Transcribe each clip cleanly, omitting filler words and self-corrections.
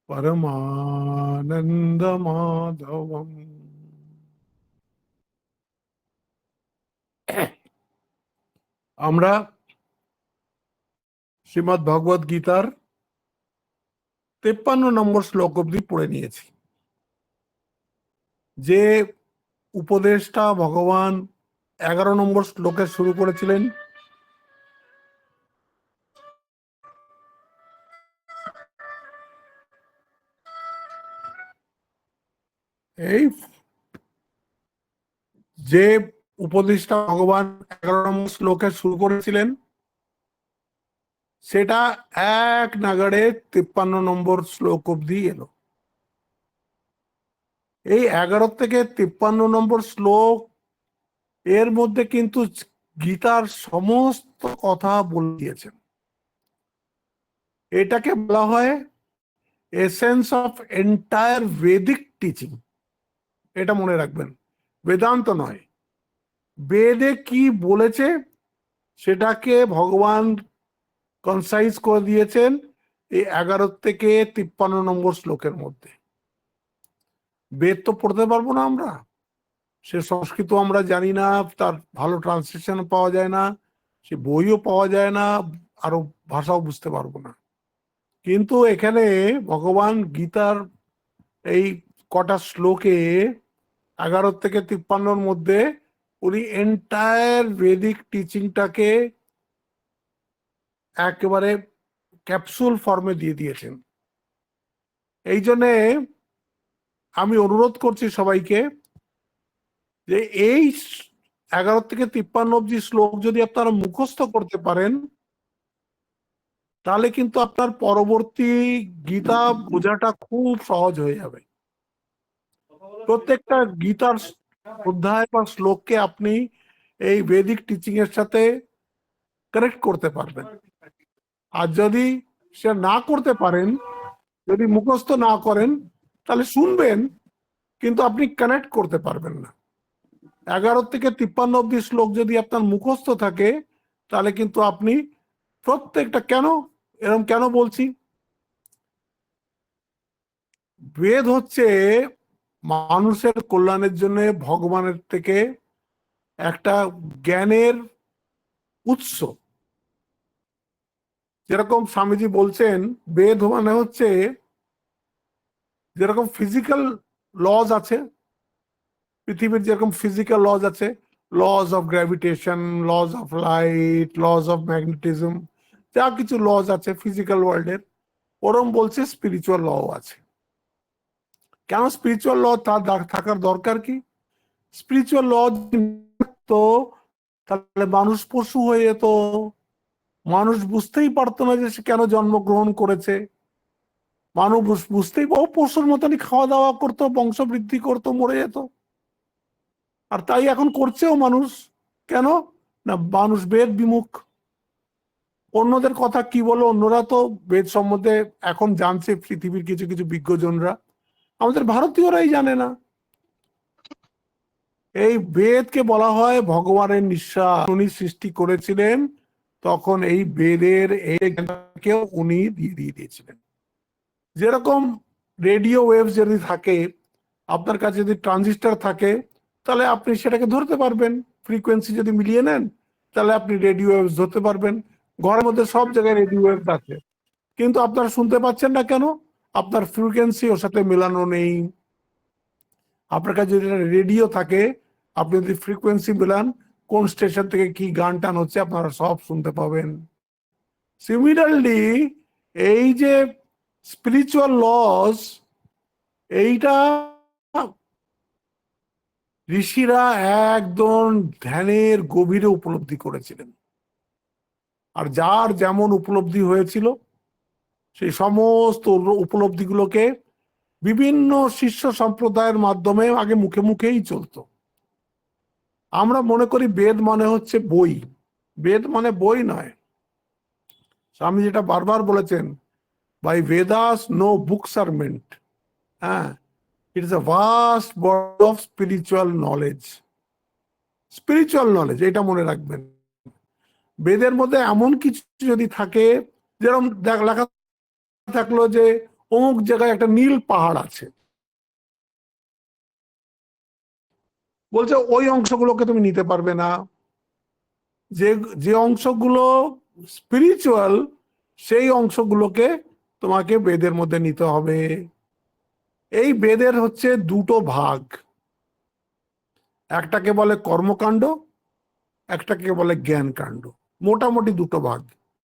পরমানন্দমাধবম। আমরা শ্রীমদ্ ভগবদ গীতার 53 নম্বর শ্লোক অবধি পড়ে নিয়েছি। যে উপদেশটা ভগবান 11 নম্বর শ্লোকে শুরু করেছিলেন, এই যে উপদেশটা ভগবান 11 নম্বর শ্লোকে শুরু করেছিলেন, সেটা এক নাগাড়ে 53 নম্বর শ্লোক অবধি এলো। এই 11 থেকে 53 নম্বর শ্লোক এর মধ্যে কিন্তু গীতার সমস্ত কথা বলে দিয়েছেন। এটাকে বলা হয় এসেন্স অফ এন্টায়ার বেদিক টিচিং। এটা মনে রাখবেন, বেদান্ত নয়, বেদে কি বলেছে সেটাকে ভগবান কনসাইজ করে দিয়েছেন এই 11 থেকে 53 নম্বর শ্লোকের মধ্যে। বেদ তো পড়তে পারবো না আমরা, সে সংস্কৃত আমরা জানি না, তার ভালো ট্রান্সলেশন পাওয়া যায় না, সে বইও পাওয়া যায় না, আরো ভাষাও বুঝতে পারবো না। কিন্তু এখানে ভগবান গীতার এই কটা শ্লোকে 11 থেকে 53 মধ্যে উনি এন্টায়ার বেদিক টিচিংটাকে একেবারে ক্যাপসুল ফর্মে দিয়ে দিয়েছেন। এই জন্যে আমি অনুরোধ করছি সবাইকে যে এই 11 থেকে 53 অব্দি শ্লোক যদি আপনারা মুখস্থ করতে পারেন, তাহলে কিন্তু আপনার পরবর্তী গীতা বোঝাটা খুব সহজ হয়ে যাবে। প্রত্যেকটা গীতার অধ্যায় বা শ্লোককে আপনি এই বেদিক টিচিং এর সাথে কানেক্ট করতে পারবেন। আর যদি সে না করতে পারেন, যদি মুখস্থ না করেন, তাহলে শুনবেন কিন্তু আপনি কানেক্ট করতে পারবেন না। 11 থেকে 53 অব্দি শ্লোক যদি আপনার মুখস্থ থাকে, তাহলে কিন্তু আপনি প্রত্যেকটা, এরকম কেন বলছি, বেদ হচ্ছে মানুষের কল্যাণের জন্য ভগবানের থেকে একটা জ্ঞানের উৎস। যেরকম স্বামীজি বলছেন, বেদ মানে হচ্ছে যেরকম ফিজিক্যাল লজ আছে, পৃথিবীর যেরকম ফিজিক্যাল লজ আছে, lodge of gravitation, lodge of light, lodge of magnetism, যা কিছু লজ আছে ফিজিক্যাল ওয়ার্ল্ডের, ওরম বলছে স্পিরিচুয়াল ল আছে। কেন স্পিরিচুয়াল ল তার থাকার দরকার কি? স্পিরিচুয়াল ল তো তাহলে মানুষ পশু হয়ে যেত, মানুষ বুঝতেই পারতো না যে সে কেন জন্মগ্রহণ করেছে, মানুষ বুঝতেই, ও পশুর মতনই খাওয়া দাওয়া করতো, বংশ বৃদ্ধি করতো, মরে যেত। আর তাই এখন করছেও মানুষ। কেন না? মানুষ বেদ বিমুখ। অন্যদের কথা কি বলো, অন্যরা তো বেদ সম্বন্ধে এখন জানছে, পৃথিবীর কিছু কিছু বিজ্ঞজনরা, আমাদের ভারতীয়রাই জানে না। এই বেদকে বলা হয় ভগবানের নিঃশ্বাস। উনি সৃষ্টি করেছিলেন, তখন এই বেদের এই জ্ঞানকেও উনি দিয়ে দিয়েছিলেন। যেরকম রেডিও ওয়েভ যদি থাকে, আপনার কাছে যদি ট্রানজিস্টার থাকে, তাহলে আপনি সেটাকে ধরতে পারবেন। ফ্রিকোয়েন্সি যদি মিলিয়ে নেন, তাহলে আপনি রেডিও ওয়েভ ধরতে পারবেন। ঘরের মধ্যে সব জায়গায় রেডিও ওয়েভ আছে, কিন্তু আপনারা শুনতে পাচ্ছেন না কেন? আপনার ফ্রিকোয়েন্সি ওর সাথে মেলানো নেই। আপনার কাছে যদি রেডিও থাকে, আপনি যদি ফ্রিকোয়েন্সি মেলান, কোন স্টেশন থেকে কি গান টান হচ্ছে আপনারা সব শুনতে পাবেন। সিমিলারলি এই যে স্পিরিচুয়াল লস, এইটা ঋষিরা একদম ধ্যানের গভীরে উপলব্ধি করেছিলেন। আর যার যেমন উপলব্ধি হয়েছিল, সেই সমস্ত উপলব্ধিগুলোকে বিভিন্ন শিষ্য সম্প্রদায়ের মাধ্যমে আগে মুখে মুখেই চলতো। আমরা মনে করি বেদ মানে হচ্ছে বই। বেদ মানে বই নয়। স্বামী যেটা বারবার বলেছেন, by Vedas no books are meant. হ্যাঁ, it is a vast body of spiritual knowledge. Spiritual knowledge, এটা মনে রাখবেন। বেদের মধ্যে এমন কিছু যদি থাকে, যেরকম লেখা থাকলো যে অমুক জায়গায় একটা নীল পাহাড় আছে, বলছে ওই অংশগুলোকে তুমি নিতে পারবে না, যে যে অংশগুলো স্পিরিচুয়াল সেই অংশগুলোকে তোমাকে বেদের মধ্যে নিতে হবে। এই বেদের হচ্ছে দুটো ভাগ, একটাকে বলে কর্মকাণ্ড, একটাকে বলে জ্ঞান কাণ্ড, মোটামুটি দুটো ভাগ।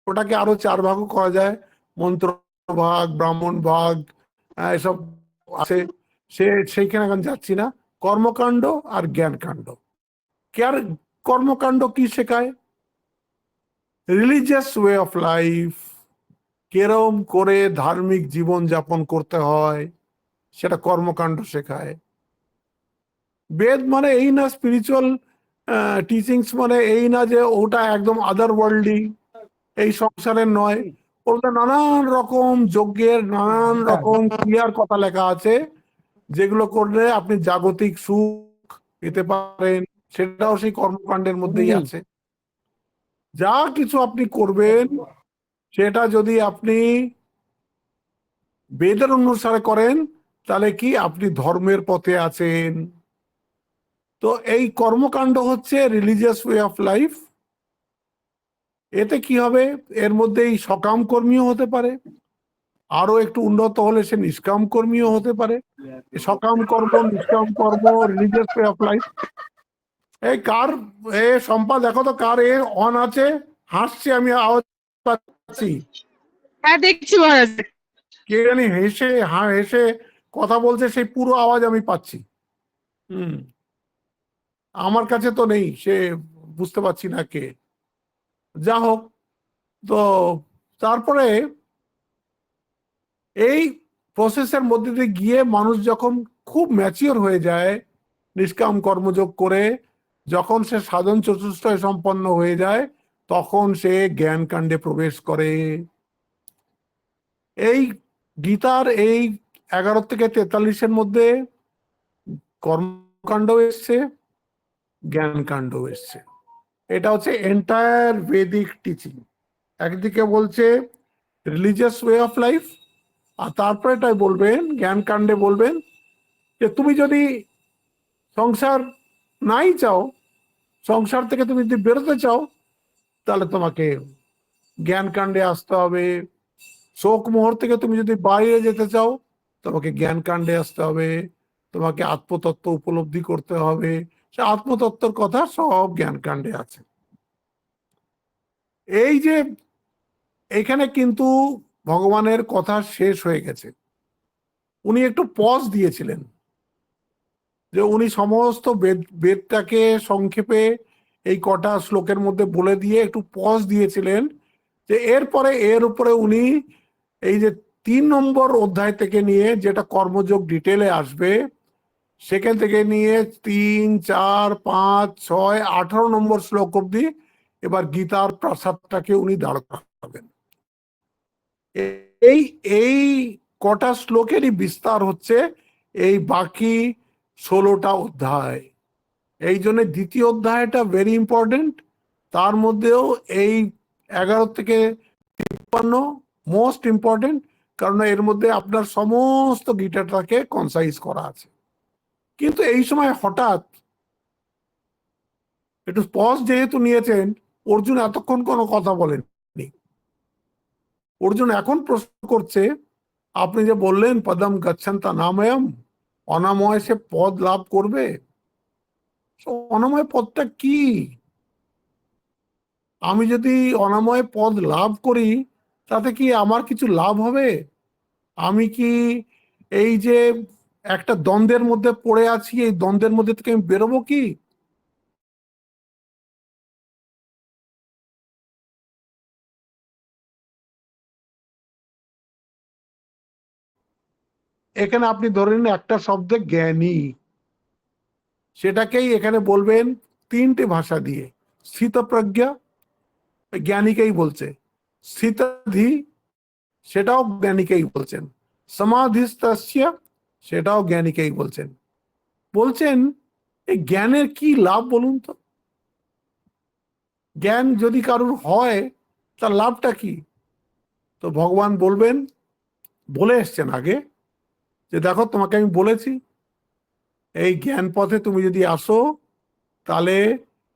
ওটাকে আরো 4 ভাগও করা যায়, মন্ত্র ভাগ, ব্রাহ্মণ ভাগ, এসব আছে, সেইখানে এখন যাচ্ছি না। কর্মকাণ্ড আর জ্ঞান কাণ্ড। কর্মকাণ্ড কি শেখায়? রিলিজিয়াস ওয়ে অফ লাইফ, কেরম করে ধার্মিক জীবন যাপন করতে হয় সেটা কর্মকাণ্ড শেখায়। বেদ মানে এই না, স্পিরিচুয়াল টিচিংস মানে এই না যে ওটা একদম আদার ওয়ার্ল্ডলি, এই সংসারের নয়। ওটা নানান রকম যজ্ঞের, নানান রকম ক্রিয়ার কথা লেখা আছে, যেগুলো করলে আপনি জাগতিক সুখ পেতে পারেন, সেটাও সেই কর্মকাণ্ডের মধ্যেই আছে। যা কিছু আপনি করবেন সেটা যদি আপনি বেদের অনুসারে করেন তাহলে কি আপনি ধর্মের পথে আছেন। তো এই কর্মকাণ্ড হচ্ছে রিলিজিয়াস ওয়ে অফ লাইফ। এতে কি হবে, এর মধ্যেই সকাম কর্মীও হতে পারে, আরো একটু উন্নত হলে সে নিষ্কাম কর্মীও হতে পারে। সকাম কর্ম, নিষ্কাম কর্ম, রিলিজিয়াস ওয়ে অফ লাইফ। এই কার সম্পা দেখো তো কার অন আছে, হাসছি আমি, আওয়াজ পাচ্ছি। হ্যাঁ দেখছি মহারাজ। কে জানি হেসে কথা বলছে, সেই পুরো আওয়াজ আমি পাচ্ছি। আমার কাছে তো নেই, সে বুঝতে পারছি না কে। যা হোক, তো তারপরে এই প্রসেসের মধ্যে দিয়ে গিয়ে মানুষ যখন খুব ম্যাচিওর হয়ে যায়, নিষ্কাম কর্মযোগ করে যখন সে সাধন চতুষ্টয় সম্পন্ন হয়ে যায়, তখন সে জ্ঞান কাণ্ডে প্রবেশ করে। এই গীতার এই 11 থেকে 43-এর মধ্যে কর্মকাণ্ড এসছে, জ্ঞান কাণ্ড এসছে। এটা হচ্ছে এন্টায়ার বেদিক টিচিং। একদিকে বলছে রিলিজিয়াস ওয়ে অফ লাইফ, আর তারপরে এটাই বলবেন, জ্ঞান কাণ্ডে বলবেন যে তুমি যদি সংসার নাই চাও, সংসার থেকে তুমি যদি বেরোতে চাও, তাহলে তোমাকে জ্ঞান কাণ্ডে আসতে হবে। শোক মোহর থেকে তুমি যদি বাইরে যেতে চাও, তোমাকে জ্ঞান কাণ্ডে আসতে হবে। তোমাকে আত্মতত্ত্ব উপলব্ধি করতে হবে, সে আত্মতত্ত্বর কথা সব জ্ঞান কাণ্ডে আছে। এই যে এখানে কিন্তু ভগবানের কথা শেষ হয়ে গেছে, উনি একটু পজ দিয়েছিলেন, যে উনি সমস্ত বেদটাকে সংক্ষেপে এই কটা শ্লোকের মধ্যে বলে দিয়ে একটু পজ দিয়েছিলেন, যে এরপরে এর উপরে উনি এই যে 3 নম্বর অধ্যায় থেকে নিয়ে যেটা কর্মযোগ ডিটেলে আসবে, সেখান থেকে নিয়ে 3, 4, 5, 6, 18 নম্বর শ্লোক অব্দি এবার গীতার প্রাসাদটাকে উনি দাঁড় করাবেন। এই এই কটা শ্লোকেরই বিস্তার হচ্ছে এই বাকি 16টা অধ্যায়। এই জন্য দ্বিতীয় অধ্যায়টা ভেরি ইম্পর্টেন্ট। তার মধ্যেও এই 11 থেকে 53 মোস্ট ইম্পর্টেন্ট, কারণ এর মধ্যে আপনার সমস্ত গীতাটাকে কনসাইজ করা আছে। কিন্তু এই সময় হঠাৎ একটু পজ যেহেতু নিয়েছেন, অর্জুন এতক্ষণ কোনো কথা বলেননি। অর্জুন এখন প্রশ্ন করছে, আপনি যে বললেন পদম গচ্ছন্তা নাময়ম, অনাময় সে পদ লাভ করবে। অনাময় পদটা কি? আমি যদি অনাময় পদ লাভ করি, তাতে কি আমার কিছু লাভ হবে? আমি কি এই যে একটা দ্বন্দ্বের মধ্যে পড়ে আছি, এই দ্বন্দ্বের মধ্যে থেকে আমি বেরোবো কি? এখানে আপনি ধরে নিন একটা শব্দে জ্ঞানী, সেটাকেই এখানে বলবেন 3টে ভাষা দিয়ে। স্থিতপ্রজ্ঞা, জ্ঞানীকেই বলছে। স্থিতাধি, সেটাও জ্ঞানীকেই বলছেন। সমাধিস্তস্য, সেটাও জ্ঞানীকেই বলছেন। বলছেন এই জ্ঞানের কি লাভ বলুন তো? জ্ঞান যদি কারুর হয়, তার লাভটা কি? তো ভগবান বলবেন বলে এসছেন আগে যে দেখো তোমাকে আমি বলেছি এই জ্ঞান পথে তুমি যদি আসো তাহলে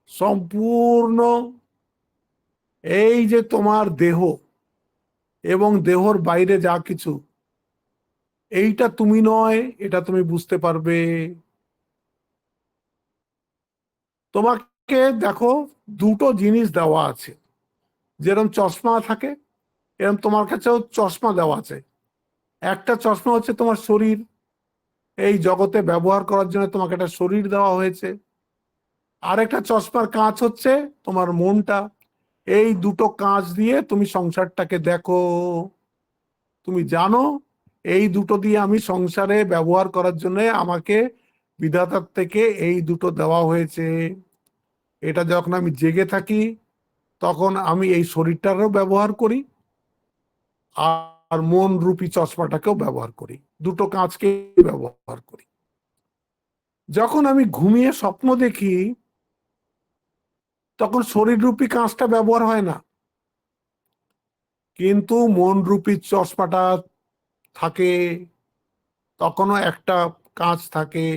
সম্পূর্ণ এই যে তোমার দেহ এবং দেহর বাইরে যা কিছু, এইটা তুমি নয়, এটা তুমি বুঝতে পারবে। তোমাকে দেখো দুটো জিনিস দেওয়া আছে, যেরকম চশমা থাকে এরকম তোমার কাছেও চশমা দেওয়া আছে। একটা চশমা হচ্ছে তোমার শরীর, এই জগতে ব্যবহার করার জন্য তোমাকে একটা শরীর দেওয়া হয়েছে। আর একটা চশমার কাঁচ হচ্ছে তোমার মনটা। এই দুটো কাঁচ দিয়ে তুমি সংসারটাকে দেখো। তুমি জানো এই দুটো দিয়ে আমি সংসারে ব্যবহার করার জন্য আমাকে বিধাতার থেকে এই দুটো দেওয়া হয়েছে। এটা যখন আমি জেগে থাকি তখন আমি এই শরীরটারও ব্যবহার করি আর মন রূপী চশমাটাকেও ব্যবহার করি, দুটো কাঁচকে ব্যবহার করি। যখন আমি ঘুমিয়ে স্বপ্ন দেখি তখন শরীর রূপী কাঁচটা ব্যবহার হয় না, কিন্তু মন রূপী চশমাটা থাকে, তখনও একটা কাঁচ থাকে।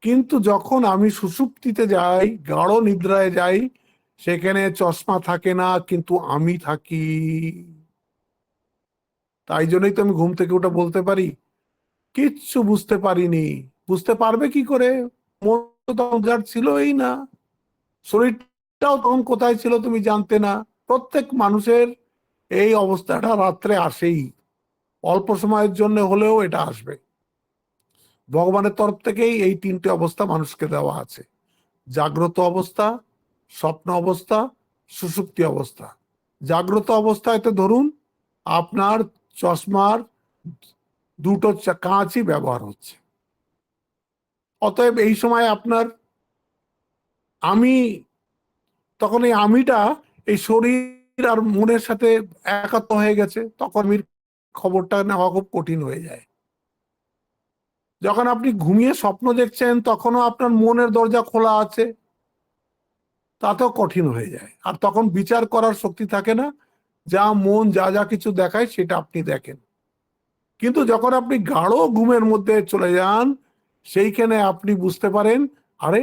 কিন্তু যখন আমি সুষুপ্তিতে যাই, গাঢ় নিদ্রায় যাই, সেখানে চশমা থাকে না, কিন্তু আমি থাকি। তাই জন্যই তো আমি ঘুম থেকে উঠে বলতে পারি কিচ্ছু বুঝতে পারিনি। বুঝতে পারবে কি করে? মন তো তখন যার ছিলই না, শরীরটাও তখন কোথায় ছিল তুমি জানতে না। প্রত্যেক মানুষের এই অবস্থাটা রাত্রে আসেই, অল্প সময়ের জন্য হলেও এটা আসবে। ভগবানের তরফ থেকেই এই তিনটে অবস্থা মানুষকে দেওয়া আছে: জাগ্রত অবস্থা, স্বপ্ন অবস্থা, সুষুপ্তি অবস্থা। জাগ্রত অবস্থায় তো ধরুন আপনার চশমার দুটো কাঁচই ব্যবহার হচ্ছে, অতএব এই সময় আপনার আমি, তখন এই আমিটা এই শরীর আর মনের সাথে একাত্ম হয়ে গেছে, তখন আমির খবরটা নেওয়া খুব কঠিন হয়ে যায়। যখন আপনি ঘুমিয়ে স্বপ্ন দেখছেন তখনও আপনার মনের দরজা খোলা আছে, তাতেও কঠিন হয়ে যায়। আর তখন বিচার করার শক্তি থাকে না, যা মন যা যা কিছু দেখায় সেটা আপনি দেখেন। কিন্তু যখন আপনি গাঢ় ঘুমের মধ্যে চলে যান, সেইখানে আপনি বুঝতে পারেন আরে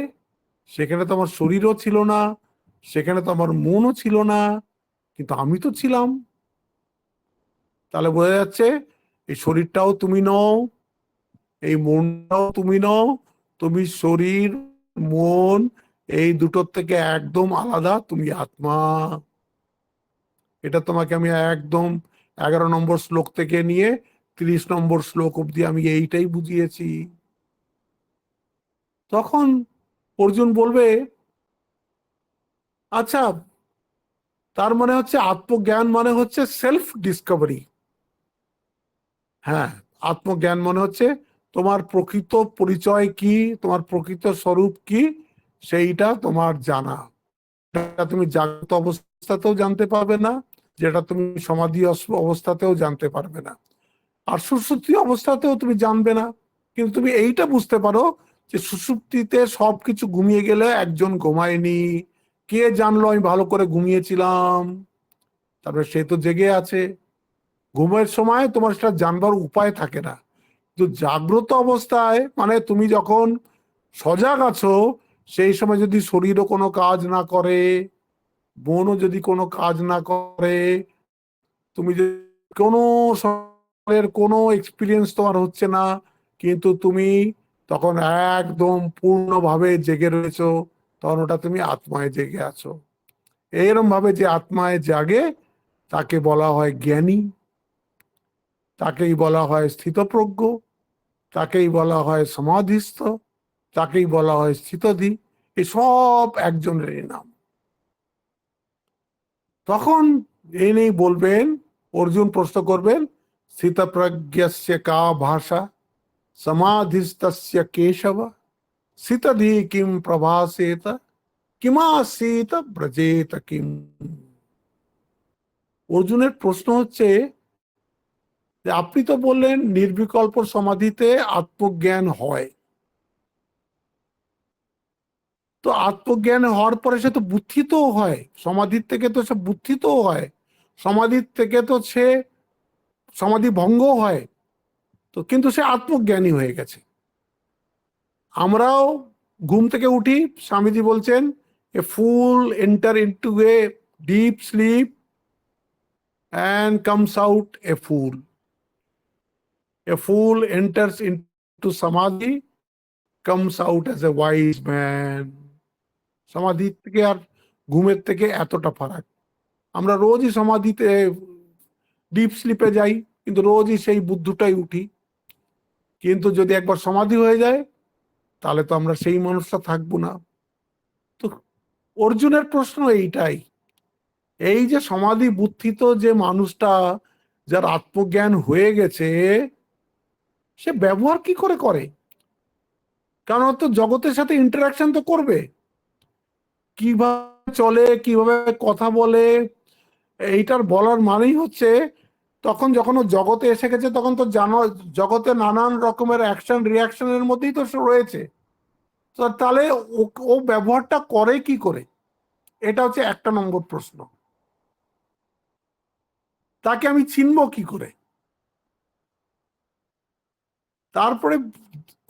সেখানে তো আমার শরীরও ছিল না, সেখানে তো আমার মনও ছিল না, কিন্তু আমি তো ছিলাম। তাহলে বোঝা যাচ্ছে এই শরীরটাও তুমি নও, এই মনটাও তুমি নও। তুমি শরীর, মন এই দুটোর থেকে একদম আলাদা, তুমি আত্মা। এটা তোমাকে আমি একদম 11 নম্বর শ্লোক থেকে নিয়ে 30 নম্বর শ্লোক অব্দি আমি এইটাই বুঝিয়েছি। তখন অর্জুন বলবে আচ্ছা, তার মানে হচ্ছে আত্মজ্ঞান মানে হচ্ছে সেলফ ডিসকভারি। হ্যাঁ, আত্মজ্ঞান মানে হচ্ছে তোমার প্রকৃত পরিচয় কি, তোমার প্রকৃত স্বরূপ কি, সেইটা তোমার জানা। এটা তুমি জাগ্রত অবস্থাতেও জানতে পারবে না, যেটা তুমি সমাধি অবস্থাতেও জানতে পারবে না, আর সুষুপ্তি অবস্থাতেও তুমি জানবে না। কিন্তু তুমি এইটা বুঝতে পারো যে সুষুপ্তিতে সবকিছু ঘুমিয়ে গেলে একজন ঘুমায়নি, কে জানলো আমি ভালো করে ঘুমিয়েছিলাম, তারপরে সে তো জেগে আছে। ঘুমের সময় তোমার সেটা জানবার উপায় থাকে না। কিন্তু জাগ্রত অবস্থায় মানে তুমি যখন সজাগ আছো, সেই সময় যদি শরীরও কোনো কাজ না করে, মনও যদি কোনো কাজ না করে, তুমি যদি কোনো কোনো এক্সপিরিয়েন্স তোমার হচ্ছে না, কিন্তু তুমি তখন একদম পূর্ণভাবে জেগে রয়েছো, তখন ওটা তুমি আত্মায় জেগে আছো। এরকম ভাবে যে আত্মায় জাগে তাকে বলা হয় জ্ঞানী, তাকেই বলা হয় স্থিতপ্রজ্ঞ, তাকেই বলা হয় সমাধিস্থ, তাকেই বলা হয় স্থিতধী। এই সব একজনেরই নাম। তখন ইনি বলবেন, অর্জুন প্রশ্ন করবেন, স্থিতপ্রজ্ঞস্য কা ভাষা সমাধিস্তস্য কেশব স্থিতধী কিম প্রভাসেত কিমাসীত ব্রজেত কিম। অর্জুনের প্রশ্ন হচ্ছে যে আপনি তো বললেন নির্বিকল্প সমাধিতে আত্মজ্ঞান হয়, তো আত্মজ্ঞান হওয়ার পরে সে তো বুদ্ধিতেও হয়, সমাধির থেকে তো সে বুদ্ধিতেও হয়, সমাধির থেকে তো সে সমাধি ভঙ্গ হয়, তো কিন্তু সে আত্মজ্ঞানী হয়ে গেছে। আমরাও ঘুম থেকে উঠি, স্বামীজি বলছেন a fool enter into a deep sleep and comes out a fool, a fool enters into samadhi comes out as a wise man. সমাধির থেকে আর ঘুমের থেকে এতটা ফারাক। আমরা রোজই সমাধিতে ডিপ স্লিপে যাই, কিন্তু রোজই সেই বুদ্ধটাই উঠি। কিন্তু যদি একবার সমাধি হয়ে যায়, তাহলে তো আমরা সেই মানুষটা থাকবো না। তো অর্জুনের প্রশ্ন এইটাই, এই যে সমাধি বুদ্ধিত যে মানুষটা, যার আত্মজ্ঞান হয়ে গেছে, সে ব্যবহার কি করে করে? কারণ তো জগতের সাথে ইন্টারাকশন তো করবে, কিভাবে চলে, কিভাবে কথা বলে, এইটার বলার মানেই হচ্ছে তখন যখন ও জগতে এসে গেছে, তখন তো জানো জগতে নানান রকমের অ্যাকশন রিয়াকশনের মধ্যেই তো সে রয়েছে। তো তাহলে ও ব্যবহারটা করে কি করে? এটা হচ্ছে 1 নম্বর প্রশ্ন। তাকে আমি চিনবো কি করে? তারপরে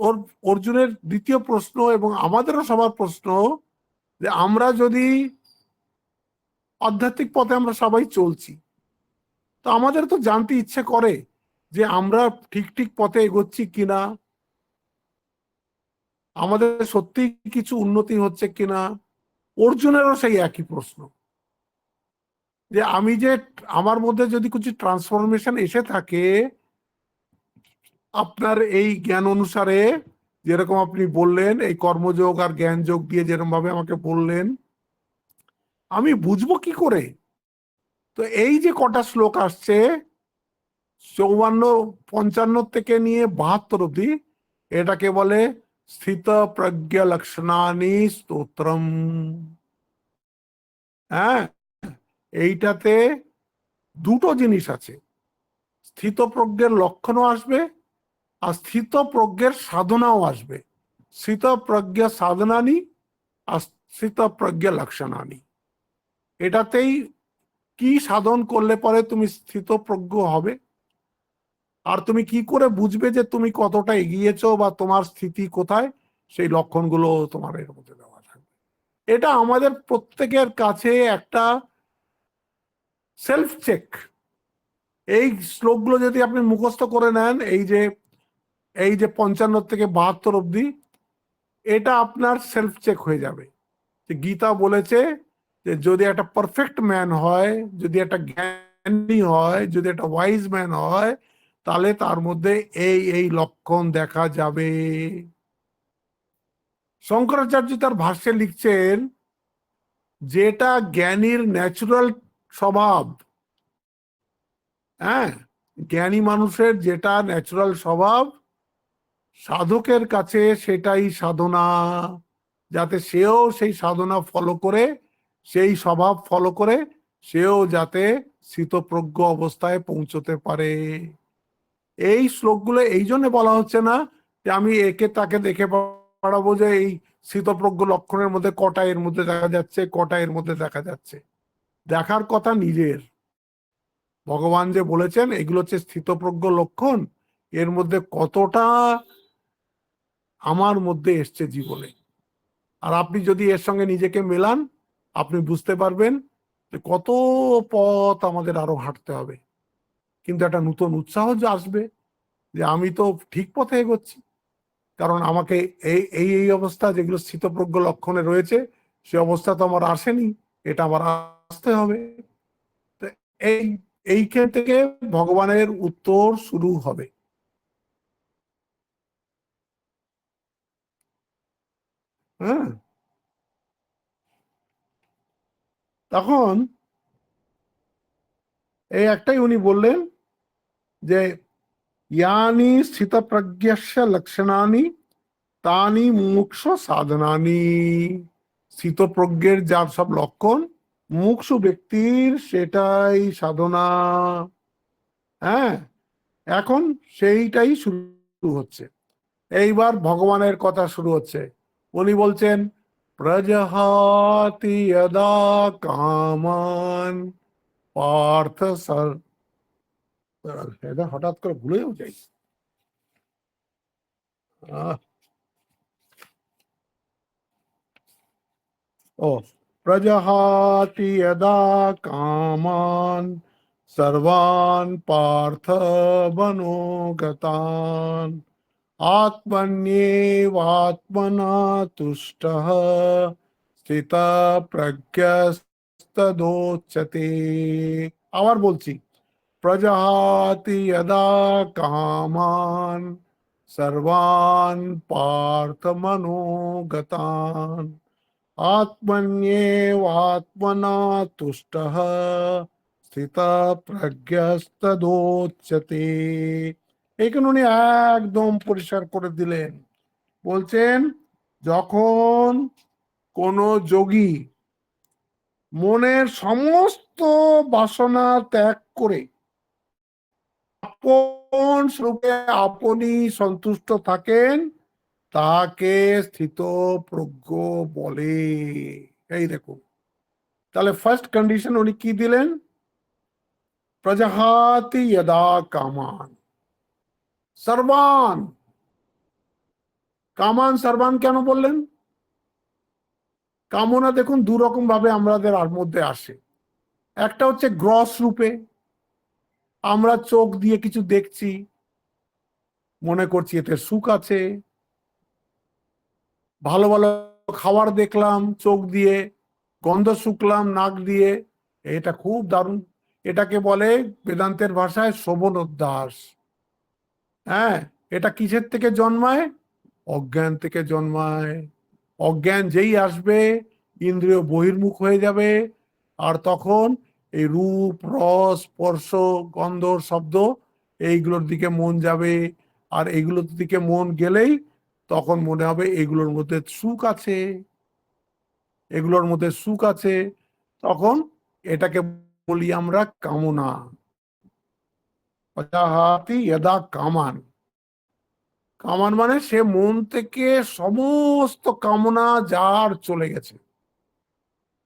ওর অর্জুনের দ্বিতীয় প্রশ্ন এবং আমাদেরও সবার প্রশ্ন, যে আমরা যদি আধ্যাত্মিক পথে আমরা সবাই চলছি, তো আমাদের তো জানতে ইচ্ছে করে যে আমরা ঠিক ঠিক পথে এগোচ্ছি কিনা, আমাদের সত্যি কিছু উন্নতি হচ্ছে কিনা। অর্জুনেরও সেই একই প্রশ্ন, যে আমি যে আমার মধ্যে যদি কিছু ট্রান্সফরমেশন এসে থাকে আপনার এই জ্ঞান অনুসারে, যেরকম আপনি বললেন এই কর্মযোগ আর জ্ঞান যোগ দিয়ে যেরকম ভাবে আমাকে বললেন, আমি বুঝবো কি করে? তো এই যে কটা শ্লোক আসছে 54, 55 থেকে নিয়ে 72 অব্দি, এটাকে বলে স্থিত প্রজ্ঞ লক্ষণানি স্তোত্রম। হ্যাঁ, এইটাতে দুটো জিনিস আছে, স্থিতপ্রজ্ঞের লক্ষণও আসবে আর স্থিতপ্রজ্ঞের সাধনাও আসবে। স্থিতপ্রজ্ঞ সাধনানি আর স্থিতপ্রজ্ঞ লক্ষণানি, এটাতেই কি সাধন করলে পরে তুমি স্থিতপ্রজ্ঞ হবে, আর তুমি কি করে বুঝবে যে তুমি কতটা এগিয়েছো বা তোমার স্থিতি কোথায়, সেই লক্ষণগুলো তোমার এর মধ্যে দেওয়া থাকবে। এটা আমাদের প্রত্যেকের কাছে একটা সেলফ চেক। এই শ্লোকগুলো যদি আপনি মুখস্থ করে নেন, এই যে 55 থেকে 72 অব্দি, এটা আপনার সেলফ চেক হয়ে যাবে। যে গীতা বলেছে যে যদি একটা পারফেক্ট ম্যান হয়, যদি একটা জ্ঞানী হয়, যদি একটা ওয়াইজ ম্যান হয়, তাহলে তার মধ্যে এই এই লক্ষণ দেখা যাবে। শঙ্করাচার্য তার ভাষ্যে লিখছেন, যেটা জ্ঞানীর ন্যাচুরাল স্বভাব, হ্যাঁ, জ্ঞানী মানুষের যেটা ন্যাচুরাল স্বভাব, সাধকের কাছে সেটাই সাধনা, যাতে সেও সেই সাধনা ফলো করে, সেই স্বভাব ফলো করে সেও যাতে স্থিতপ্রজ্ঞ অবস্থায় পৌঁছতে পারে। এই শ্লোকগুলো এই জন্য বলা হচ্ছে না যে আমি একে তাকে দেখে পারাবো যে এই স্থিতপ্রজ্ঞ লক্ষণের মধ্যে কটা এর মধ্যে দেখা যাচ্ছে, কটা এর মধ্যে দেখা যাচ্ছে। দেখার কথা নিজের। ভগবান যে বলেছেন এগুলো হচ্ছে স্থিতপ্রজ্ঞ লক্ষণ, এর মধ্যে কতটা আমার মধ্যে এসছে জীবনে। আর আপনি যদি এর সঙ্গে নিজেকে মেলান, আপনি বুঝতে পারবেন যে কত পথ আমাদের আরো হাঁটতে হবে, কিন্তু একটা নতুন উৎসাহ যে আসবে যে আমি তো ঠিক পথে এগোচ্ছি। কারণ আমাকে এই এই এই অবস্থা যেগুলো স্থিতপ্রজ্ঞ লক্ষণে রয়েছে, সে অবস্থা তো আমার আসেনি, এটা আমার আসতে হবে। তো এই এইখান থেকে ভগবানের উত্তর শুরু হবে। হ্যাঁ, তখন এই একটাই উনি বললেন যে ইয়ানি স্থিতপ্রজ্ঞস্য লক্ষণানি তানি মুমুক্ষু সাধনানি। স্থিতপ্রজ্ঞের যার সব লক্ষণ, মুমুক্ষু ব্যক্তির সেটাই সাধনা। হ্যাঁ, এখন সেইটাই শুরু হচ্ছে। এইবার ভগবানের কথা শুরু হচ্ছে। উনি বলছেন প্রজহাতি যদা কামান পার্থ এটা হঠাৎ করে ভুলেও যাই। ও প্রজহাতি যদা কামান সর্বান পার্থ মনোগতান আত্মন্যেবাত্মনা তুষ্টঃ স্থিতপ্রজ্ঞস্তদোচ্যতে। আবার বলছি, প্রজহাতি যদা কামান সর্বান পার্থ মনোগতান আত্মন্যেবাত্মনা তুষ্টঃ স্থিতপ্রজ্ঞস্তদোচ্যতে। এইখানে উনি একদম পরিষ্কার করে দিলেন, বলছেন যখন কোন যোগী মনের সমস্ত বাসনা ত্যাগ করে আপন স্বরূপে আপনি সন্তুষ্ট থাকেন, তাকে স্থিত প্রজ্ঞ বলে। এই দেখুন, তাহলে ফার্স্ট কন্ডিশন উনি কি দিলেন? প্রজহাতি যদা কামান সর্বান। কামান সর্বান কেন বললেন? কামনা দেখুন দু রকম ভাবে আমাদের মধ্যে আসে। একটা হচ্ছে গ্রস রূপে, আমরা চোখ দিয়ে কিছু দেখছি, মনে করছি এতে সুখ আছে। ভালো ভালো খাবার দেখলাম চোখ দিয়ে, গন্ধ শুকলাম নাক দিয়ে, এটা খুব দারুণ। এটাকে বলে বেদান্তের ভাষায় শ্রবণ অভ্যাস। হ্যাঁ, এটা কিসের থেকে জন্মায়? অজ্ঞান থেকে জন্মায়। অজ্ঞান যেই আসবে ইন্দ্রিয় বহির্মুখ হয়ে যাবে, আর তখন এই রূপ রস স্পর্শ গন্ধ শব্দ এইগুলোর দিকে মন যাবে। আর এইগুলোর দিকে মন গেলেই তখন মনে হবে এগুলোর মধ্যে সুখ আছে, এগুলোর মধ্যে সুখ আছে। তখন এটাকে বলি আমরা কামনা। প্রজাহাতি যদা কামান। কামান মানে সে মন থেকে সমস্ত কামনা যার চলে গেছে।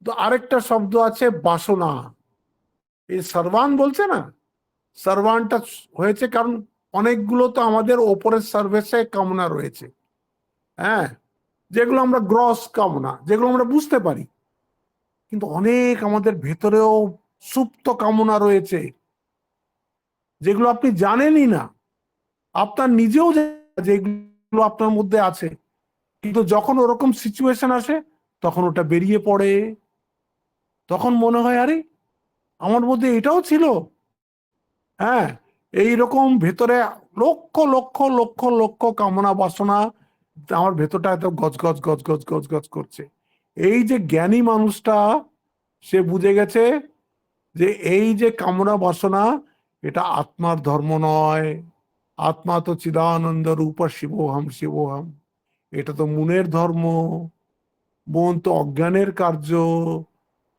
তো আরেকটা শব্দ আছে বাসনা। এই সর্বান বলছে না, সর্বানটা হয়েছে কারণ অনেকগুলো তো আমাদের ওপরের সার্ভেসে কামনা রয়েছে। হ্যাঁ, যেগুলো আমরা গ্রস কামনা, যেগুলো আমরা বুঝতে পারি, কিন্তু অনেক আমাদের ভেতরেও সুপ্ত কামনা রয়েছে, যেগুলো আপনি জানেনই না, আপনার নিজেও যেগুলো আপনার মধ্যে আছে, কিন্তু যখন ওরকম সিচুয়েশন আসে তখন ওটা বেরিয়ে পড়ে। তখন মনে হয় আরে আমার মধ্যে এটাও ছিল। হ্যাঁ, এইরকম ভেতরে লক্ষ লক্ষ লক্ষ লক্ষ কামনা বাসনা আমার ভেতরটা এত গজ গজ গজ গজ গজ গজ করছে। এই যে জ্ঞানী মানুষটা, সে বুঝে গেছে যে এই যে কামনা বাসনা এটা আত্মার ধর্ম নয়। আত্মা তো চিদানন্দ রূপ শিবোহম শিবোহম, এটা তো মনের ধর্ম। মন তো অজ্ঞানের কার্য।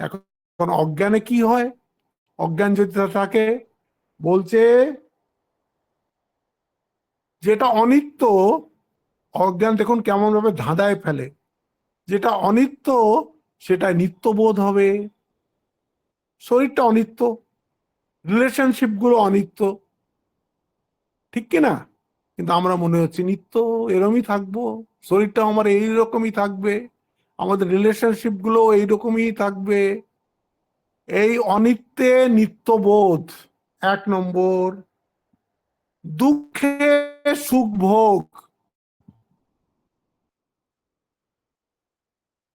এখন অজ্ঞানে কি হয়? অজ্ঞান যদি থাকে, বলছে যেটা অনিত্য, অজ্ঞান দেখুন কেমন ভাবে ধাঁধায় ফেলে। যেটা অনিত্য সেটা নিত্যবোধ হবে। শরীরটা অনিত্য, রিলেশনশিপ গুলো অনিত্য, ঠিক কিনা? কিন্তু আমরা মনে হচ্ছে নিত্য, এরকমই থাকবো, শরীরটা আমার এইরকমই থাকবে, আমাদের রিলেশনশিপ গুলো এইরকমই থাকবে। এই অনিত্যে নিত্যবোধ এক নম্বর। দুঃখে সুখ ভোগ।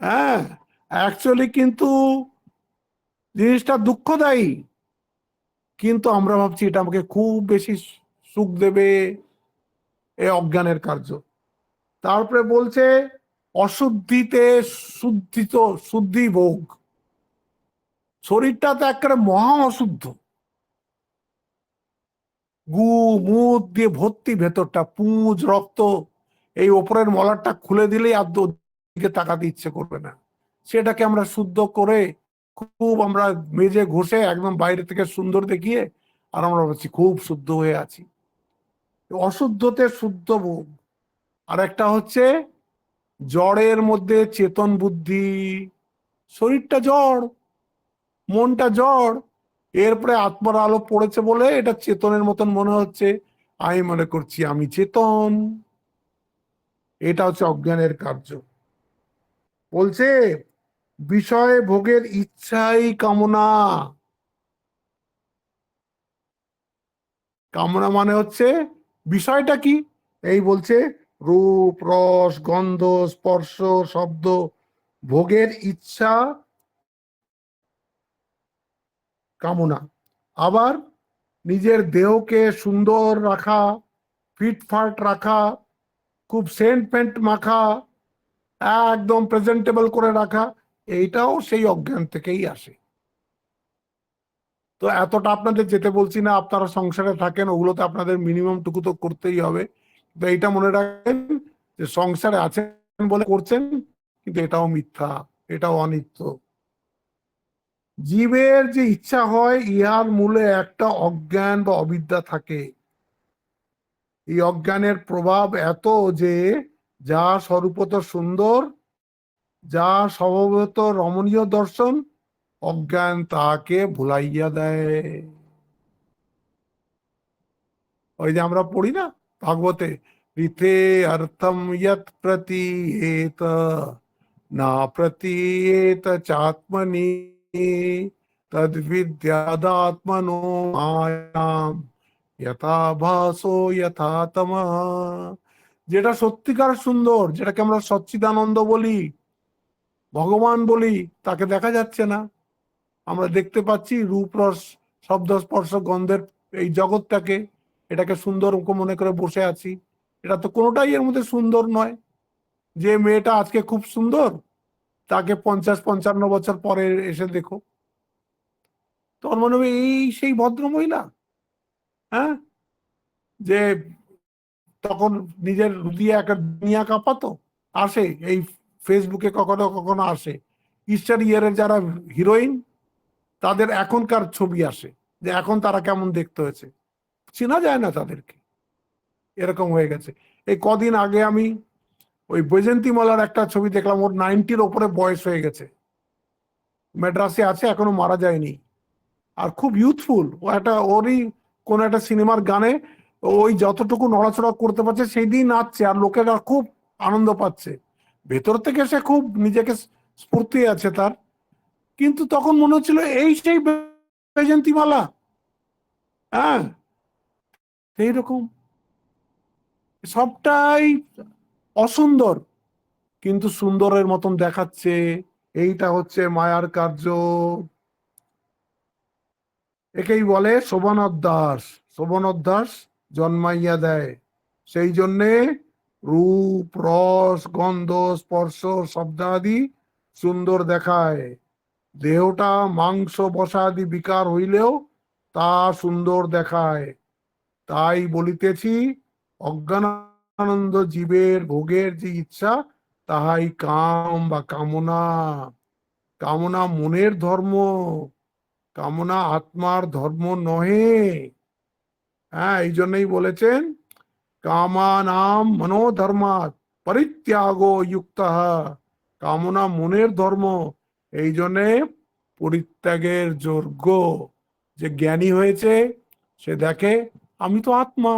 হ্যাঁ, অ্যাকচুয়ালি কিন্তু জিনিসটা দুঃখদায়ী, কিন্তু আমরা ভাবছি এটা আমাকে খুব বেশি সুখ দেবে। এ অজ্ঞানের কার্য। তারপরে বলছে অশুদ্ধিতে শুদ্ধিত শুদ্ধি ভোগ। শরীরটা তো একেবারে মহা অশুদ্ধ, গু মুখ দিয়ে ভর্তি, ভেতরটা পুঁজ রক্ত। এই ওপরের মলারটা খুলে দিলেই আর দিকে তাকাতে ইচ্ছে করবে না। সেটাকে আমরা শুদ্ধ করে খুব আমরা মেজে ঘষে একদম বাইরে থেকে সুন্দর দেখিয়ে আর আমরা ভাবছি খুব শুদ্ধ হয়ে আছি। অশুদ্ধতে শুদ্ধ ভোগ। আর একটা হচ্ছে জড়ের মধ্যে চেতন বুদ্ধি। শরীরটা জড়, মনটা জড়, এরপরে আত্মার আলো পড়েছে বলে এটা চেতনের মতন মনে হচ্ছে, আমি মনে করছি আমি চেতন। এটা হচ্ছে অজ্ঞানের কার্য। বলছে বিষয় ভোগের ইচ্ছাই কামনা। কামনা মানে হচ্ছে বিষয়টা কি, এই বলছে রূপ রস গন্ধ স্পর্শ শব্দ ভোগের ইচ্ছা কামনা। আবার নিজের দেহকে সুন্দর রাখা, ফিটফাট রাখা, খুব সেন্ট ফেন্ট মাখা, একদম প্রেজেন্টেবল করে রাখা, এইটাও সেই অজ্ঞান থেকেই আসে। তো এতটা আপনাদের যেতে বলছি না, আপনারা সংসারে থাকেন, ওগুলোতে আপনাদের মিনিমাম টুকু তো করতেই হবে। তো এইটা মনে রাখেন যে সংসারে আছেন বলে করছেন, কিন্তু এটাও মিথ্যা, এটাও অনিত্য। জীবের যে ইচ্ছা হয়, ইহার মূলে একটা অজ্ঞান বা অবিদ্যা থাকে। এই অজ্ঞানের প্রভাব এত যে যা স্বরূপত সুন্দর, যা স্বভাবত রমণীয় দর্শন, অজ্ঞান তাহাকে ভুলাইয়া দেয়। ওই যে আমরা পড়ি না ভাগবতে, ঋতে অর্থম ইয়ৎ প্রতীয়েত না প্রতীয়েত চাত্মনি তদ বিদ্যাদাত্মনো মায়াম যথা ভাসো যথা তমঃ। যেটা সত্যিকার সুন্দর, যেটাকে আমরা সচ্চিদানন্দ বলি, ভগবান বলি, তাকে দেখা যাচ্ছে না। আমরা দেখতে পাচ্ছি রূপ রস শব্দ স্পর্শ গন্ধের এই জগৎটাকে, এটাকে সুন্দর মনে করে বসে আছি। এটা তো কোনোটাই এর মধ্যে সুন্দর নয়। যে মেয়েটা আজকে খুব সুন্দর, তাকে 50-55 বছর পরে এসে দেখো, তোর মনে হবে এই সেই ভদ্র মহিলা। হ্যাঁ, যে তখন নিজের দিয়ে একটা দুনিয়া কাঁপাতো। আসে এই ফেসবুকে কখনো কখনো আসে ইস্টার ইয়ারের যারা হিরোইন, তাদের এখনকার ছবি আসে, যে এখন তারা কেমন দেখতে হয়েছে, চেনা যায় না তাদেরকে, এরকম হয়ে গেছে। এই কদিন আগে আমি ওই বৈজয়ন্তীমালার একটা ছবি দেখলাম, ওর 90-র ওপরে বয়স হয়ে গেছে, মেড্রাসে আছে, এখনো মারা যায়নি, আর খুব ইউথফুল। ও একটা ওরই কোন একটা সিনেমার গানে ওই যতটুকু নড়াচড়া করতে পারছে সেই দিন নাচছে, আর লোকেরা খুব আনন্দ পাচ্ছে, ভেতর থেকে সে খুব নিজেকে স্ফূর্তি আছে তার। কিন্তু তখন মনে হচ্ছিল এই সেই বৈজয়ন্তীমালা। হ্যাঁ, এইরকম সবটাই অসুন্দর, কিন্তু সুন্দরের মতন দেখাচ্ছে। এইটা হচ্ছে মায়ার কার্য। একেই বলে শোভনোদ্দাস। শোভনোদ্দাস জন্মাইয়া দেয়। সেই জন্যে রূপ রস গন্ধ স্পর্শ শব্দাদি সুন্দর দেখায়। দেহটা মাংস বসাদি বিকার হইলেও তা সুন্দর দেখায়। তাই বলিতেছি অজ্ঞানানন্দ জীবের ভোগের যে ইচ্ছা, তাহাই কাম বা কামনা। কামনা মনের ধর্ম, কামনা আত্মার ধর্ম নহে। হ্যাঁ, এই জন্যই বলেছেন কামানাম মনোধর্মাৎ পরিত্যাগো যুক্ত। কামনা মনের ধর্ম, এই জন্যে পরিত্যাগের যোগ্য। যে জ্ঞানী হয়েছে সে দেখে আমি তো আত্মা,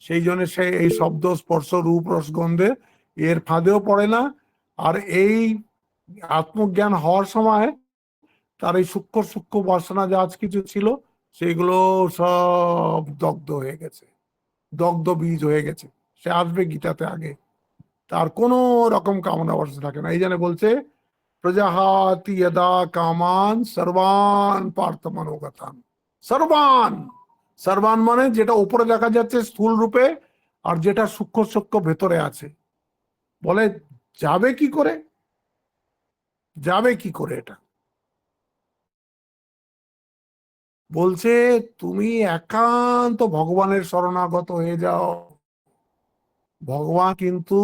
সেই জন্য সে এই শব্দ স্পর্শ রূপ রসগন্ধে এর ফাঁদেও পড়ে না। আর এই আত্মজ্ঞান হওয়ার সময় তার এই সূক্ষ্ম সূক্ষ্ম বাসনা যা আজ কিছু ছিল, সেগুলো সব দগ্ধ হয়ে গেছে, দগ্ধ বীজ হয়ে গেছে। সে আসবে গীতাতে আগে, তার কোনো রকম কামনা বাসনা থাকে না। এই জন্য বলছে প্রজাহাতি যদা কামান সর্বান পার্থ মনোগতান। সর্বান, সর্বান মানে যেটা উপরে দেখা যাচ্ছে স্থূল রূপে, আর যেটা সূক্ষ্ম সূক্ষ্ম ভেতরে আছে। বলে যাবে কি করে, যাবে কি করে এটা? বলছে তুমি একান্ত ভগবানের শরণাগত হয়ে যাও। ভগবান কিন্তু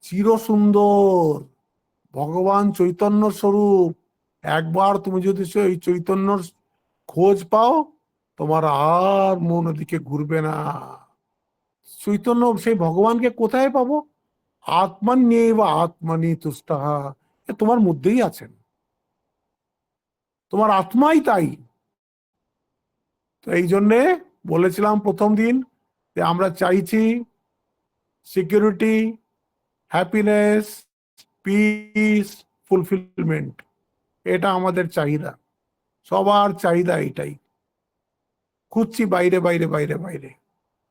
চির সুন্দর, ভগবান চৈতন্য স্বরূপ। একবার তুমি যদি সেই চৈতন্যর খোঁজ পাও, তোমার আর মন ওদিকে ঘুরবে না। চৈতন্য সেই ভগবানকে কোথায় পাবো? আত্মান্যেব আত্মনি তুষ্টাহা, তোমার মধ্যেই আছেন। তোমার আত্মাই তাই। তো এই জন্যে বলেছিলাম প্রথম দিন যে আমরা চাইছি সিকিউরিটি, হ্যাপিনেস, পিস, ফুলফিলমেন্ট। এটা আমাদের চাহিদা, সবার চাহিদা এইটাই। খুঁজছি বাইরে বাইরে বাইরে বাইরে।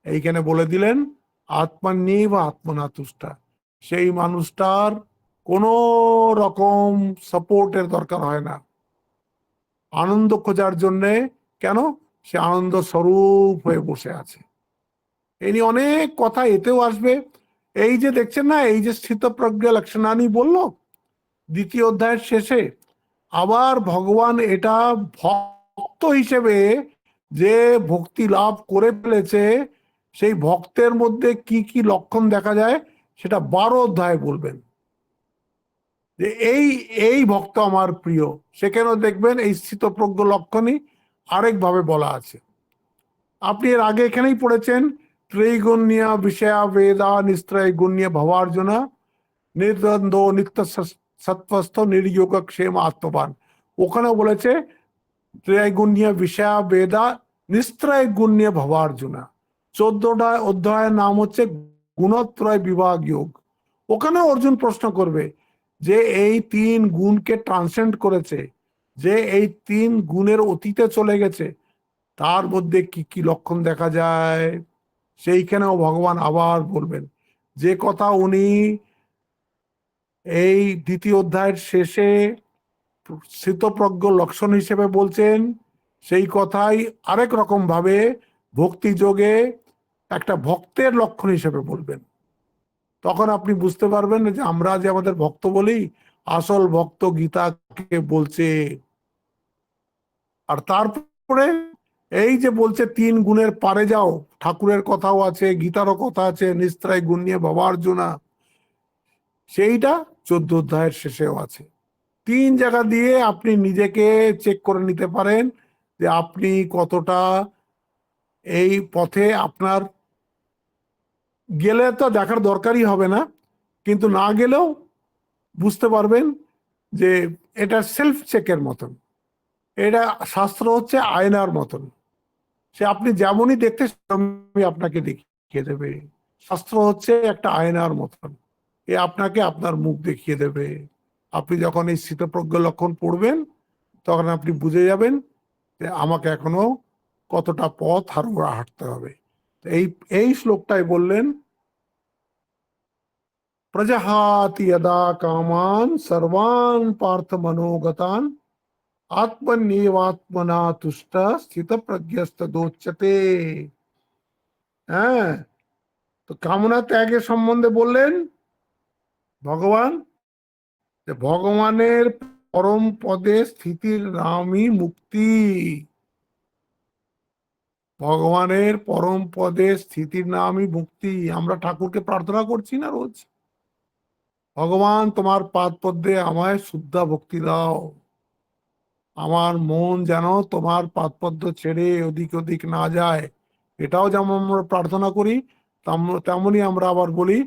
এইখানে বলে দিলেন আত্মান্যেই বা আত্মনা তুষ্টা। সেই মানুষটার কোনো রকম সাপোর্টের দরকার হয় না আনন্দ খোঁজার জন্যে। কেন? সে আনন্দ স্বরূপ হয়ে বসে আছে। এই নিয়ে অনেক কথা এতেও আসবে। এই যে দেখছেন না, এই যে স্থিতপ্রজ্ঞ লক্ষণানি বলল দ্বিতীয় অধ্যায়ের শেষে, আবার ভগবান এটা ভক্ত হিসেবে যে ভক্তি লাভ করে ফেলেছে সেই ভক্তের মধ্যে কি কি লক্ষণ দেখা যায় সেটা 12 অধ্যায়ে বলবেন যে এই এই ভক্ত আমার প্রিয়। সেখানেও দেখবেন এই স্থিতপ্রজ্ঞ লক্ষণই আরেকভাবে বলা আছে। আপনি এর আগে এখানেই পড়েছেন ত্রৈগুণ্য বিষয়া বেদা নিস্ত্রৈগুণ্য ভবার্জুনা নির্দ্বন্দ্ব নিত্য সত্ত্বস্থ নির্যোগ ক্ষেম আত্মবান। ওখানেও বলেছে ত্রৈগুণ্য বিষয়া বেদা নিস্ত্রৈগুণ্য ভবার্জুনা। 14টা অধ্যায়ের নাম হচ্ছে গুণত্রয় বিভাগ যোগ। ওখানে অর্জুন প্রশ্ন করবে যে এই 3 গুণকে ট্রান্সেন্ড করেছে, যে এই 3 গুণের অতীতে চলে গেছে, তার মধ্যে কি কি লক্ষণ দেখা যায়। সেইখানেও ভগবান আবার বলবেন যে কথা উনি এই দ্বিতীয় অধ্যায়ের শেষে স্থিতপ্রজ্ঞ লক্ষণ হিসেবে বলছেন, সেই কথাই আরেক রকম ভাবে ভক্তি যোগে একটা ভক্তের লক্ষণ হিসেবে বলবেন। তখন আপনি বুঝতে পারবেন যে আমরা যে আমাদের ভক্ত বলি, আসল ভক্ত গীতাকে বলছে। আর তারপরে এই যে বলছে 3 গুণের পারে যাও, ঠাকুরের কথাও আছে, গীতারও কথা আছে, নিস্ত্রায় গুণ নিয়ে ভবার্জুনা, সেইটা 14 অধ্যায়ের শেষেও আছে। 3 জায়গা দিয়ে আপনি নিজেকে চেক করে নিতে পারেন যে আপনি কতটা এই পথে। আপনার গেলে তো দেখার দরকারই হবে না, কিন্তু না গেলেও বুঝতে পারবেন যে এটা সেলফ চেকের মতন। এটা শাস্ত্র হচ্ছে আয়নার মতন, সে আপনি যেমনই দেখতে সেরকমই আপনাকে দেখিয়ে দেবে। শাস্ত্র হচ্ছে একটা আয়নার মতন, এ আপনাকে আপনার মুখ দেখিয়ে দেবে। আপনি যখন এই স্থিতপ্রজ্ঞ লক্ষণ পড়বেন তখন আপনি বুঝে যাবেন যে আমাকে এখনো কতটা পথ হাঁটতে হবে। এই এই শ্লোকটাই বললেন প্রজাহাতি যদা কামান সর্বান পার্থ মনোগতান আত্মন্যেবাত্মনা তুষ্ট স্থিত প্রজ্ঞস্তদোচ্যতে। হ্যাঁ, তো কামনা ত্যাগের সম্বন্ধে বললেন ভগবান যে ভগবানের পরম পদে স্থিতির নামই মুক্তি। ভগবানের পরম পদে স্থিতির নামই মুক্তি। আমরা ঠাকুরকে প্রার্থনা করছি না রোজ, ভগবান তোমার পাদ পদ্মে আমায় শুদ্ধা ভক্তি দাও, আমার মন যেন তোমার পাদ পদ্ম ছেড়ে ওদিক ওদিক না যায়। এটাও যেমন আমরা প্রার্থনা করি, তেমনি আমরা আবার বলি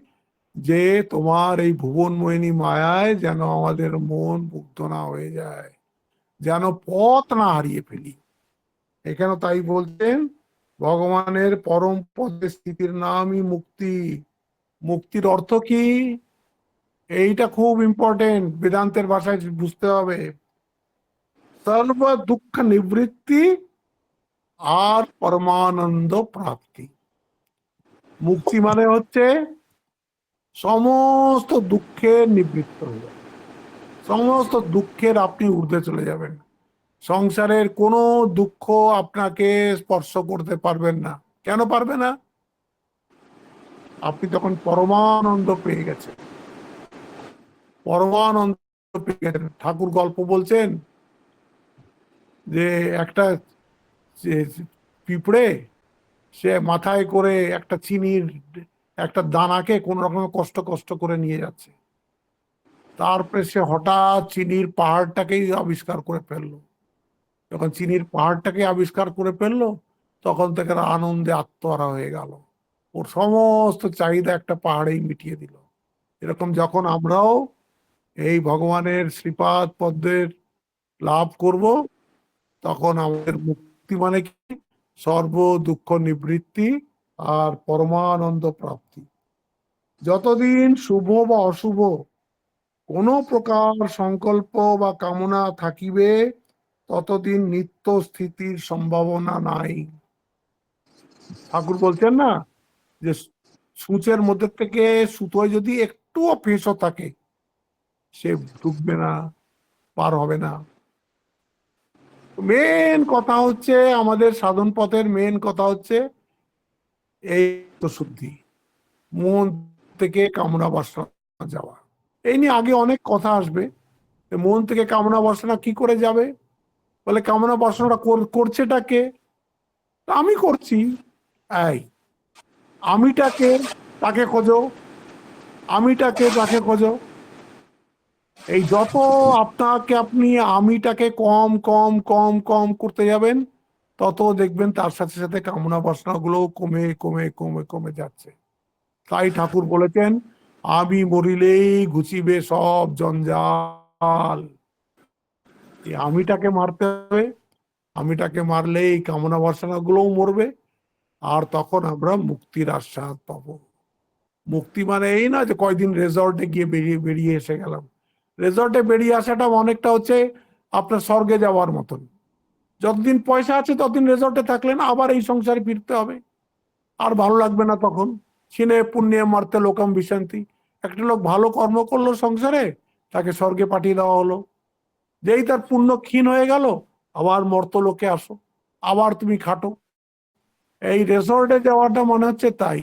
যে তোমার এই ভুবনমোহিনী মায়ায় যেন আমাদের মন মুগ্ধ না হয়ে যায়, যেন পথ না হারিয়ে ফেলি। এখানে তাই বলতেন ভগবানের পরম পদে স্থিতির নামই মুক্তি। মুক্তির অর্থ কি? এইটা খুব ইম্পর্টেন্ট, বেদান্তের ভাষায় বুঝতে হবে। সর্ব দুঃখ নিবৃত্তি আর পরমানন্দ প্রাপ্তি। মুক্তি মানে হচ্ছে সমস্ত দুঃখের নিবৃত্ত হয়ে যাবে, সমস্ত দুঃখের আপনি ঊর্ধ্বে চলে যাবেন। সংসারের কোনো দুঃখ আপনাকে স্পর্শ করতে পারবেন না। কেন পারবে না? আপনি তখন পরমানন্দ পেয়ে গেছেন, পরমানন্দ পেয়ে গেছেন। ঠাকুর গল্প বলছেন যে একটা পিঁপড়ে সে মাথায় করে একটা চিনির একটা দানাকে কোন রকম কষ্ট কষ্ট করে নিয়ে যাচ্ছে। তারপরে সে হঠাৎ চিনির পাহাড়টাকেই আবিষ্কার করে ফেললো। যখন চিনির পাহাড়টাকে আবিষ্কার করে ফেললো তখন থেকে আনন্দে আত্মহারা হয়ে গেল। ওর সমস্ত চাহিদা একটা পাহাড়েই মিটিয়ে দিল। এরকম যখন আমরাও এই ভগবানের শ্রীপাদ পদ্মের লাভ করব, তখন আমাদের মুক্তি মানে কি? সর্ব দুঃখ নিবৃত্তি আর পরমানন্দ প্রাপ্তি। যতদিন শুভ বা অশুভ কোন প্রকার সংকল্প বা কামনা থাকিবে, ততদিন নিত্য স্থিতির সম্ভাবনা নাই। ঠাকুর বলছেন না যে সূচের মধ্যে থেকে সুতোয় যদি একটুও ফেঁসও থাকে, সে ডুববে না, পার হবে না। মেন কথা হচ্ছে, আমাদের সাধন পথের মেন কথা হচ্ছে এই তো শুদ্ধি, মন থেকে কামনা বাসনা যাওয়া। এই নিয়ে আগে অনেক কথা আসবে। মন থেকে কামনা বাসনা কি করে যাবে? বলে কামনা বাসনাটা করছেটা কে? আমি করছি। এই আমিটাকে তাকে খোঁজো, আমিটাকে তাকে খোঁজো। এই যত আপনাকে আপনি আমিটাকে কম কম কম কম করতে যাবেন, তত দেখবেন তার সাথে সাথে কামনা বাসনা গুলো কমে কমে কমে কমে যাচ্ছে। তাই ঠাকুর বলেছেন, আমি মরিলেই ঘুচিবে সব জঞ্জাল। এই আমিটাকে মারতে হবে। আমিটাকে মারলেই কামনা বাসনা গুলোও মরবে, আর তখন আমরা মুক্তির আস্বাদ পাবো। মুক্তি মানে এই না যে কয়দিন রেজর্টে গিয়ে বেরিয়ে বেরিয়ে এসে গেলাম। রেজর্টে বেরিয়ে আসাটা অনেকটা হচ্ছে আপনার স্বর্গে যাওয়ার মতন। যতদিন পয়সা আছে ততদিন রেজর্টে থাকলেন, আবার এই সংসারে ফিরতে হবে। আর ভালো লাগবে না তখন। ছিনে পুণ্যে মারতে লোকম বিশান্তি। একটা লোক ভালো কর্ম করলো সংসারে, তাকে স্বর্গে পাঠিয়ে দেওয়া হলো। যেই তার পুণ্য ক্ষীণ হয়ে গেল, আবার মর্ত লোকে আসো, আবার তুমি খাটো। এই রেসর্টে যাওয়াটা মনে হচ্ছে তাই,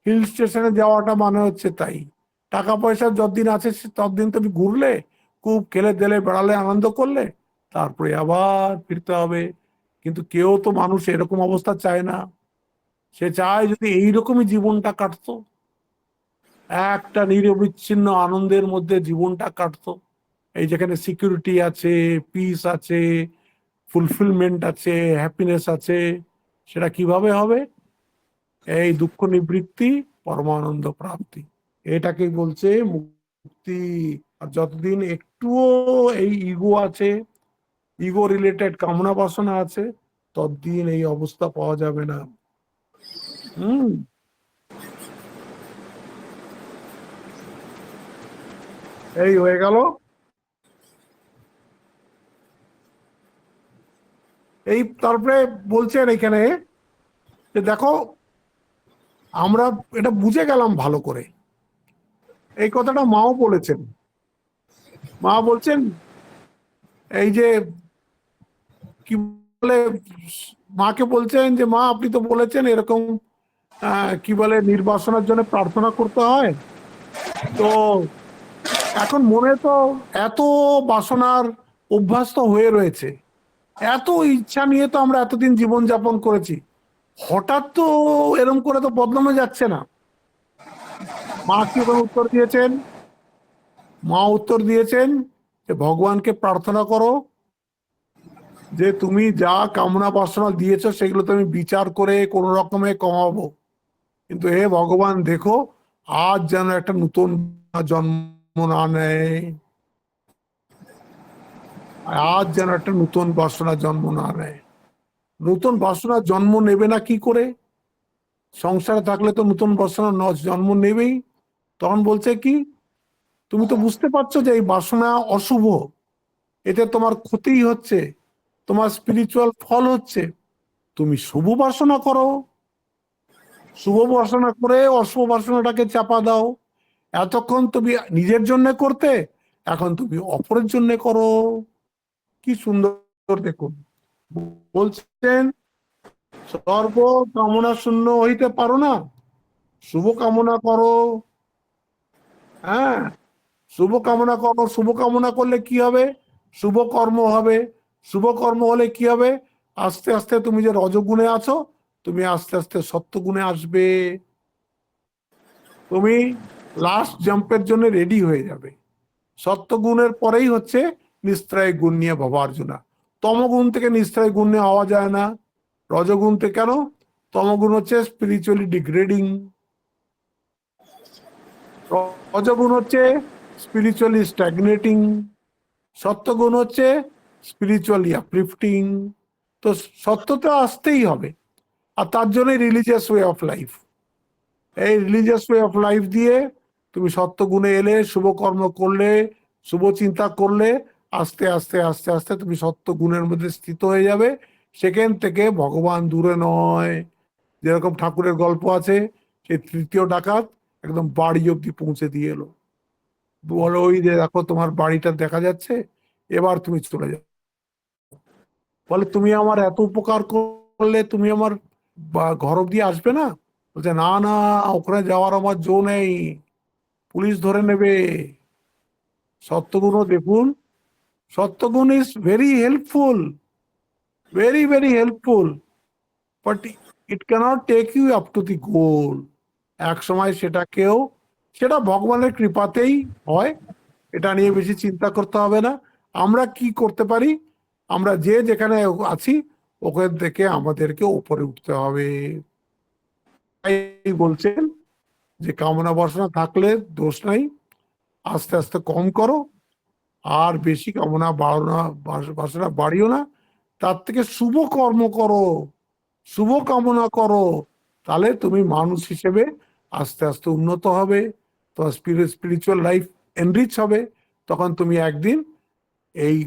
হিল স্টেশনে যাওয়াটা মানে হচ্ছে তাই। টাকা পয়সা যতদিন আছে ততদিন তুমি ঘুরলে, খুব খেলে দেলে বেড়ালে, আনন্দ করলে, তারপরে আবার ফিরতে হবে। কিন্তু কেউ তো মানুষ এরকম অবস্থা চায় না। সে চায় যদি এইরকমই জীবনটা কাটতো, একটা নিরবিচ্ছিন্ন আনন্দের মধ্যে জীবনটা কাটতো। এই যেখানে সিকিউরিটি আছে, পিস আছে, ফুলফিলমেন্ট আছে, হ্যাপিনেস আছে। সেটা কিভাবে হবে? এই দুঃখ নিবৃত্তি, পরমানন্দ প্রাপ্তি, এটাকেই বলছে মুক্তি। আর যতদিন একটুও এই ইগো আছে, ইগো রিলেটেড কামনা বাসনা আছে, ততদিন এই অবস্থা পাওয়া যাবে না। হুম। এই হয়ে গেল। এই তারপরে বলছেন এখানে যে দেখো, আমরা এটা বুঝে গেলাম ভালো করে। এই কথাটা মাও বলেছেন। মা বলছেন এই যে কি বলে, মাকে বলছেন যে মা আপনি তো বলেছেন এরকম কি বলে নির্বাসনের জন্য প্রার্থনা করতে হয়। তো এখন মনে তো এত বাসনার অভ্যাস তো হয়ে রয়েছে, এত ইচ্ছা নিয়ে তো আমরা এতদিন জীবন যাপন করেছি, হঠাৎ তো এরকম করে তো বদনামে যাচ্ছে না। মা কি উত্তর দিয়েছেন? মা উত্তর দিয়েছেন যে ভগবানকে প্রার্থনা করো যে তুমি যা কামনা বাসনা দিয়েছো সেগুলো তুমি বিচার করে কোন রকমে কমাবো, কিন্তু হে ভগবান দেখো, আজ যেন একটা নতুন জন্ম না নেয়, আজ যেন একটা নতুন বাসনা জন্ম না নেয়। নতুন বাসনা জন্ম নেবে না কি করে? সংসারে থাকলে তো নতুন বাসনা জন্ম নেবেই। তখন বলছে কি, তুমি তো বুঝতে পারছো যে এই বাসনা অশুভ, এতে তোমার ক্ষতি হচ্ছে, তোমার স্পিরিচুয়াল ফল হচ্ছে। তুমি শুভ বাসনা করো, শুভ বাসনা করে অশুভ বাসনাটাকে চাপা দাও। এতক্ষণ তুমি নিজের জন্য করতে, এখন তুমি অপরের জন্য করো। কি সুন্দর দেখুন। বলছেন সর্ব কামনা শূন্য হইতে পারো না, শুভ কামনা করো। হ্যাঁ, শুভ কামনা করো। শুভ কামনা করলে কি হবে? শুভ কর্ম হবে। শুভ কর্ম হলে কি হবে? আস্তে আস্তে তুমি যে রজগুণে আছো, তুমি আস্তে আস্তে সত্যগুণে আসবে। তুমি লাস্ট জাম্পের জন্য রেডি হয়ে যাবে। সত্যগুণের পরেই হচ্ছে নিস্ত্রায় গুণ নিয়ে ভবার্জুনা। তমগুণ থেকে নিস্ত্রায় গুণ নিয়ে হওয়া যায় না। রজগুণ থেকে কেন? তমগুণ হচ্ছে স্পিরিচুয়ালি ডিগ্রেডিং, রজগুণ হচ্ছে স্পিরিচুয়ালি স্ট্যাগনেটিং, সত্যগুণ হচ্ছে স্পিরিচুয়ালি আপলিফটিং। তো সত্যতা আসতেই হবে, আর তার জন্য রিলিজিয়াস ওয়ে অফ লাইফ। এই রিলিজিয়াস ওয়ে অফ লাইফ দিয়ে তুমি সত্য গুণে এলে, শুভ কর্ম করলে, শুভ চিন্তা করলে, আস্তে আস্তে আস্তে আস্তে তুমি সত্য গুণের মধ্যে স্থিত হয়ে যাবে। সেখান থেকে ভগবান দূরে নয়। যেরকম ঠাকুরের গল্প আছে, সেই তৃতীয় ডাকাত একদম বাড়ি অব্দি পৌঁছে দিয়ে এলো। বলো, ওই যে দেখো তোমার বাড়িটা দেখা যাচ্ছে, এবার তুমি চলে যাও। বলে, তুমি আমার এত উপকার করলে, তুমি আমার ঘর অব্দি আসবে না? বলছে, না না, ওখানে যাওয়ার আমার জো নেই, পুলিশ ধরে নেবে। সত্যগুণও দেখুন, sattvaguna is very helpful, very very helpful, but it cannot take you up to the goal. এক সময় সেটা ভগবানের কৃপাতেই হয়। এটা নিয়ে বেশি চিন্তা করতে হবে না। আমরা কি করতে পারি? আমরা যে যেখানে আছি, ওখান থেকে আমাদেরকে উপরে উঠতে হবে। তাই বলছেন যে কামনা বাসনা থাকলে দোষ নাই, আস্তে আস্তে কম করো, আর বেশি কামনা বাসনা বাড়িও না। তার থেকে শুভ কর্ম করো, শুভ কামনা করো, তাহলে তুমি মানুষ হিসেবে আস্তে আস্তে উন্নত হবে। তোমার স্পিরিচুয়াল লাইফ এনরিচ হবে। তখন তুমি একদিন এই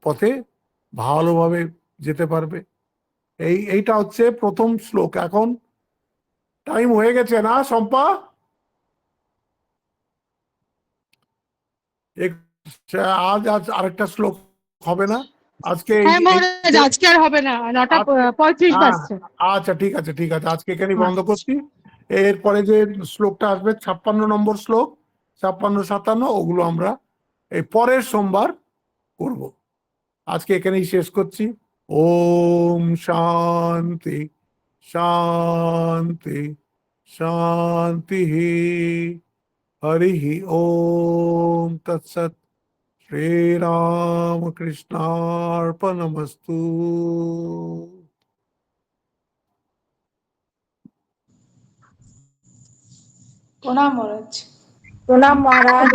পথে ভালোভাবে যেতে পারবে। এইটা হচ্ছে প্রথম শ্লোক। এখন টাইম হয়ে গেছে না শম্পা? আজ আজ আরেকটা শ্লোক হবে না আজকে? এই হ্যাঁ মহারাজ, আজকে আর হবে না, 9:35 হ্যাঁ, বাজছে। আচ্ছা, ঠিক আছে, ঠিক আছে, আজকে এখানে বন্ধ আচ্ছা। করছি। এরপরে যে শ্লোকটা আসবে 56 নম্বর শ্লোক, 56, 57, ওগুলো আমরা এই পরের সোমবার করব। আজকে এখানেই শেষ করছি। ওম শান্তি শান্তি শান্তি। হরি ওম তৎসৎ। শ্রীরাম কৃষ্ণার্পণমস্তু। প্রণাম মহারাজ। প্রণাম মহারাজ।